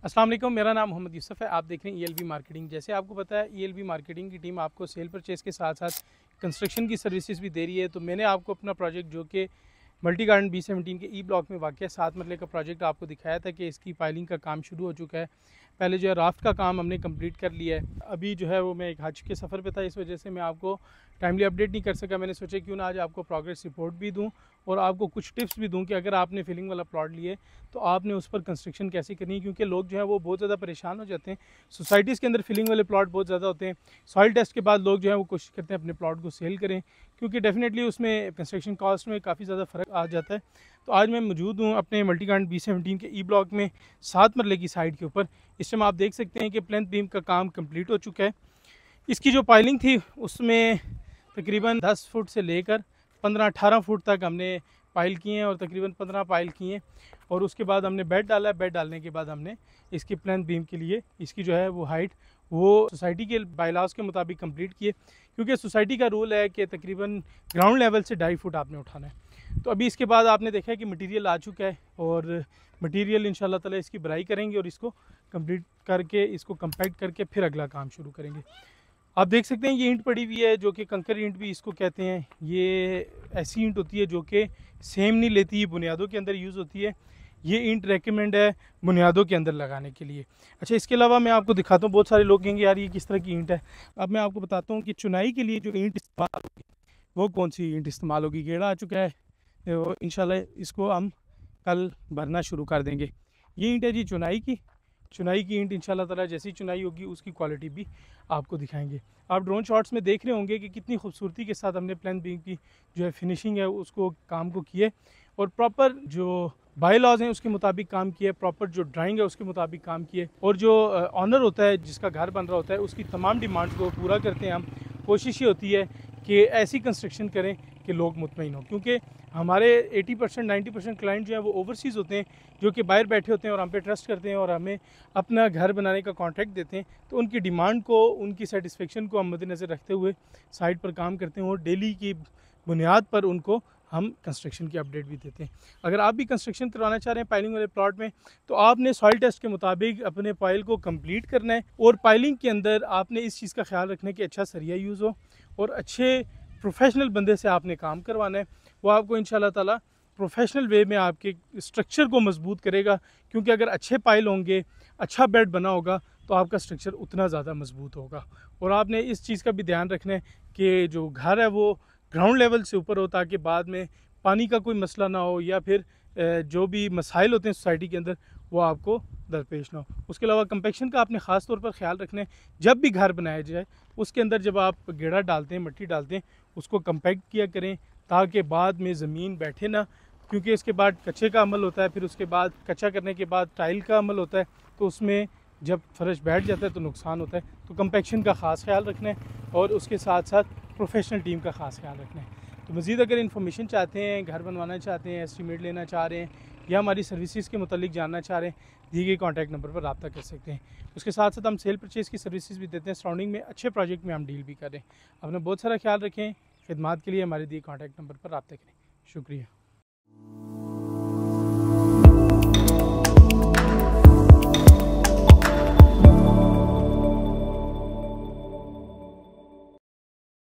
अस्सलाम वालेकुम, मेरा नाम मोहम्मद यूसुफ है। आप देख रहे हैं ईएलबी मार्केटिंग। जैसे आपको पता है ईएलबी मार्केटिंग की टीम आपको सेल परचेज़ के साथ साथ कंस्ट्रक्शन की सर्विसेज भी दे रही है। तो मैंने आपको अपना प्रोजेक्ट जो कि मल्टी गार्डन B17 के ब्लॉक में वाक़ 7 मरले का प्रोजेक्ट आपको दिखाया था कि इसकी पाइलिंग का काम शुरू हो चुका है। पहले जो है राफ्ट का काम हमने कंप्लीट कर लिया है। अभी जो है वो मैं एक हज के सफ़र पे था, इस वजह से मैं आपको टाइमली अपडेट नहीं कर सका। मैंने सोचा क्यों ना आज आपको प्रोग्रेस रिपोर्ट भी दूं और आपको कुछ टिप्स भी दूं कि अगर आपने फिलिंग वाला प्लॉट लिए तो आपने उस पर कंस्ट्रक्शन कैसे करनी है, क्योंकि लोग जो है वो बहुत ज़्यादा परेशान हो जाते हैं। सोसाइटीज़ के अंदर फिलिंग वाले प्लॉट बहुत ज़्यादा होते हैं। सॉइल टेस्ट के बाद लोग जो है वो कोशिश करते हैं अपने प्लॉट को सेल करें, क्योंकि डेफिनेटली उसमें कंस्ट्रक्शन कॉस्ट में काफ़ी ज़्यादा फ़र्क आ जाता है। तो आज मैं मौजूद हूँ अपने मल्टी गार्डन B17 के ब्लॉक में 7 मरले की साइड के ऊपर। इस टाइम आप देख सकते हैं कि प्लेंथ बीम का काम कंप्लीट हो चुका है। इसकी जो पाइलिंग थी उसमें तकरीबन 10 फुट से लेकर 15-18 फुट तक हमने पाइल किए हैं और तकरीबन 15 पाइल किए हैं। और उसके बाद हमने बेड डाला है। बेड डालने के बाद हमने इसकी प्लेंथ बीम के लिए इसकी जो है वो हाइट वो सोसाइटी के बायलास के मुताबिक कंप्लीट किए, क्योंकि सोसाइटी का रूल है कि तकरीबन ग्राउंड लेवल से 2.5 फुट आपने उठाना है। तो अभी इसके बाद आपने देखा है कि मटेरियल आ चुका है और मटेरियल इंशाल्लाह ताला इसकी भराई करेंगे और इसको कंप्लीट करके इसको कंपैक्ट करके फिर अगला काम शुरू करेंगे। आप देख सकते हैं ये ईंट पड़ी हुई है जो कि कंकर ईंट भी इसको कहते हैं। ये ऐसी ईंट होती है जो कि सेम नहीं लेती, ये बुनियादों के अंदर यूज़ होती है। ये ईंट रेकमेंड है बुनियादों के अंदर लगाने के लिए। अच्छा, इसके अलावा मैं आपको दिखाता हूँ, बहुत सारे लोग कहेंगे यार ये किस तरह की ईंट है। अब मैं आपको बताता हूँ कि चुनाई के लिए जो ईंट इस्तेमाल होगी वो कौन सी ईंट इस्तेमाल होगी। गेड़ा आ चुका है, तो इंशाल्लाह इसको हम कल भरना शुरू कर देंगे। ये ईंट है जी चुनाई की। चुनाई की ईंट इंशाल्लाह ताला जैसी चुनाई होगी उसकी क्वालिटी भी आपको दिखाएंगे। आप ड्रोन शॉट्स में देख रहे होंगे कि कितनी खूबसूरती के साथ हमने प्लेन बीम की जो है फिनिशिंग है उसको काम को किए और प्रॉपर जो बाय लॉज हैं उसके मुताबिक काम किए, प्रॉपर जो ड्राइंग है उसके मुताबिक काम किए। और जो ऑनर होता है जिसका घर बन रहा होता है उसकी तमाम डिमांड्स को पूरा करते हैं हम। कोशिश ये होती है कि ऐसी कंस्ट्रक्शन करें कि लोग मुतमईन हों, क्योंकि हमारे 80% 90% क्लाइंट जो है वो ओवरसीज़ होते हैं, जो कि बाहर बैठे होते हैं और हम पे ट्रस्ट करते हैं और हमें अपना घर बनाने का कॉन्ट्रैक्ट देते हैं। तो उनकी डिमांड को, उनकी सेटिस्फेक्शन को हम मद्देनज़र रखते हुए साइट पर काम करते हैं और डेली की बुनियाद पर उनको हम कंस्ट्रक्शन की अपडेट भी देते हैं। अगर आप भी कंस्ट्रक्शन करवाना चाह रहे हैं पाइलिंग वाले प्लॉट में, तो आपने सॉइल टेस्ट के मुताबिक अपने पाइल को कंप्लीट करना है और पाइलिंग के अंदर आपने इस चीज़ का ख्याल रखना है कि अच्छा सरिया यूज़ हो और अच्छे प्रोफेशनल बंदे से आपने काम करवाना है। वो आपको इंशाल्लाह ताला प्रोफेशनल वे में आपके स्ट्रक्चर को मजबूत करेगा, क्योंकि अगर अच्छे पाइल होंगे, अच्छा बेड बना होगा तो आपका स्ट्रक्चर उतना ज़्यादा मजबूत होगा। और आपने इस चीज़ का भी ध्यान रखना है कि जो घर है वो ग्राउंड लेवल से ऊपर हो, ताकि बाद में पानी का कोई मसला ना हो या फिर जो भी मसाइल होते हैं सोसाइटी के अंदर वो आपको दरपेश ना हो। उसके अलावा कंपैक्शन का आपने ख़ास तौर पर ख्याल रखना है। जब भी घर बनाया जाए उसके अंदर जब आप गेड़ा डालते हैं, मिट्टी डालते हैं, उसको कंपैक्ट किया करें ताकि बाद में ज़मीन बैठे ना, क्योंकि इसके बाद कच्चे का अमल होता है, फिर उसके बाद कच्चा करने के बाद टाइल का अमल होता है, तो उसमें जब फर्श बैठ जाता है तो नुकसान होता है। तो कंपैक्शन का ख़ास ख्याल रखना है और उसके साथ साथ प्रोफेशनल टीम का ख़ास ख्याल रखना है। तो मज़ीद अगर इन्फॉर्मेशन चाहते हैं, घर बनवाना चाहते हैं, एस्टीमेट लेना चाह रहे हैं या हमारी सर्विसेज के मतलब जानना चाह रहे हैं, दिए गए कॉन्टैक्ट नंबर पर रब्ता कर सकते हैं। उसके साथ साथ हम सेल परचेज़ की सर्विसेज भी देते हैं। सराउंडिंग में अच्छे प्रोजेक्ट में हम डील भी करें। अपना बहुत सारा ख्याल रखें। खिदमात के लिए हमारे दिए कॉन्टैक्ट नंबर पर रब्ता करें। शुक्रिया।